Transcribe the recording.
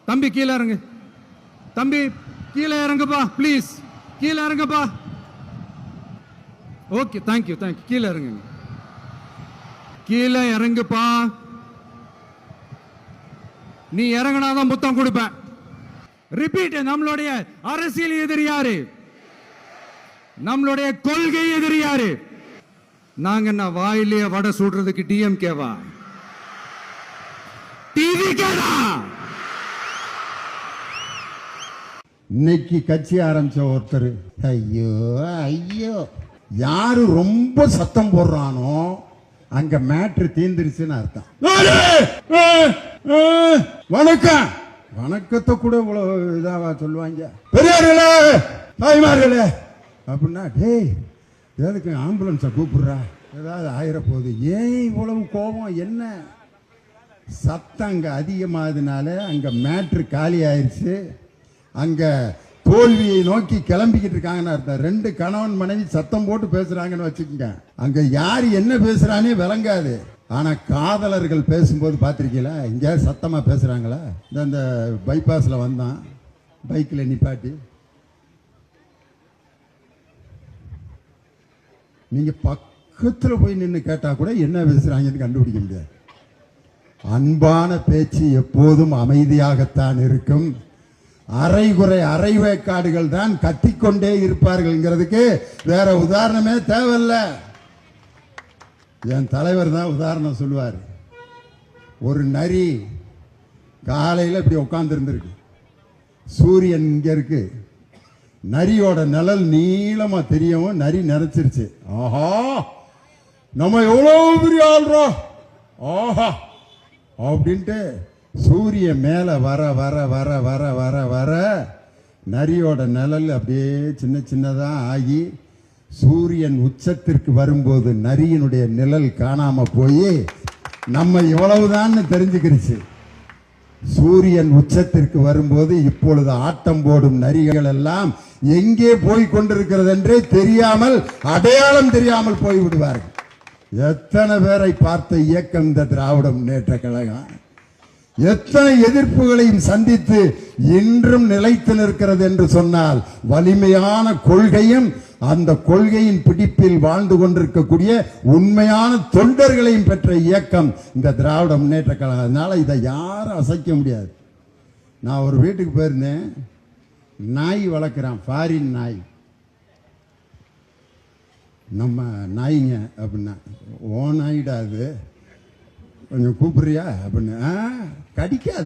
தம்பி கீழே இறங்கு, தம்பி கீழே இறங்குப்பா ப்ளீஸ், கீழே இறங்குப்பா. Okay thank you thank you. கீழே இறங்குங்க, கீழே இறங்குப்பா. நீ இறங்கினாதான் முத்தம் கொடுப்பேன். ரிப்பீட். நம்மளுடைய அரசியல் எதிரி யாரு? நம்மளுடைய கொள்கை எதிரி யாரு? நாங்க என்ன வாயிலேயே வடை சுடுறதுக்கு டிஎம்கேவா, டிவிகேடா? இன்னைக்கு கட்சி ஆரம்பிச்ச ஒருத்தர், ஐயோ ஐயோ, யாரு ரொம்ப சத்தம் போடுறானோ அங்க மேட்ரு தீந்துருச்சுன்னு அர்த்தம். வணக்கம், வணக்கத்தை கூட இவ்வளவு இதாவா சொல்லுவாங்க? பெரியார்களே, தாய்மார்களே அப்படின்னா, டேய் எதுக்கு ஆம்புலன்ஸை கூப்பிடுறா, ஏதாவது ஆயிர போகுது, ஏன் இவ்வளவு கோபம்? என்ன சத்தம் அங்க அதிகமானதுனால அங்க மேட்ரு காலி ஆயிடுச்சு. அங்க தோல்வியை நோக்கி கிளம்பிக்கிட்டு இருக்காங்கன்னு அர்த்தம். ரெண்டு கணவன் மனைவி சத்தம் போட்டு பேசுறாங்கன்னு வச்சுக்கோங்க. அங்க யாரு என்ன பேசுறானே விளங்காது. ஆனா காதலர்கள் பேசும்போது பார்த்திருக்கீங்களா? இங்க சத்தமா பேசுறாங்களா? இந்த பைபாஸ்ல வந்தான் பைக்ல நிப்பாட்டி, நீங்க பக்கத்துல போய் நின்று கேட்டா கூட என்ன பேசுறாங்கன்னு கண்டுபிடிக்க முடியாது. அன்பான பேச்சு எப்போதும் அமைதியாகத்தான் இருக்கும். அரைகுறை அரைவேக்காடுகள் தான் கத்திக்கொண்டே இருப்பார்கள்ங்கிறதுக்கு வேற உதாரணமே தேவையில்லை. என் தலைவர் தான் உதாரணம் சொல்லுவார். ஒரு நரி காலையில் இப்படி உட்கார்ந்து இருந்திருக்கு, சூரியன் இங்க இருக்கு, நரியோட நிழல் நீளமா தெரியவும் நரி நினைச்சிருச்சு, ஆஹா நம்ம எவ்வளவு பெரிய ஆள்றோம், ஆஹா அப்படின்ட்டு சூரியன் மேல வர வர வர வர வர வர நரியோட நிழல் அப்படியே சின்ன சின்னதா ஆகி சூரியன் உச்சத்திற்கு வரும்போது நரியினுடைய நிழல் காணாம போய் நம்ம இவ்வளவுதான் தெரிஞ்சுக்கிருச்சு. சூரியன் உச்சத்திற்கு வரும்போது இப்பொழுது ஆட்டம் போடும் நரிகள் எல்லாம் எங்கே போய் கொண்டிருக்கிறது என்றே தெரியாமல், அடையாளம் தெரியாமல் போய் விடுவார்கள். எத்தனை பேரை பார்த்த இயக்கம் இந்த திராவிட முன்னேற்ற கழகம். எத்தனை எதிர்ப்புகளையும் சந்தித்து இன்றும் நிலைத்து நிற்கிறது என்று சொன்னால் வலிமையான கொள்கையும் அந்த கொள்கையின் பிடிப்பில் வாழ்ந்து கொண்டிருக்கக்கூடிய உண்மையான தொண்டர்களையும் பெற்ற இயக்கம் இந்த திராவிட முன்னேற்ற கழகம். அதனால இதை யாரும் அசைக்க முடியாது. நான் ஒரு வீட்டுக்கு போயிருந்தேன், நாய் வளர்க்குறான், ஃபாரின் நாய். நம்ம நாய்ங்க அப்படின்னா, ஓ நாயிடா அது, கொஞ்சம் கூப்பிடுறியா அப்படின்னு. கடிக்காது.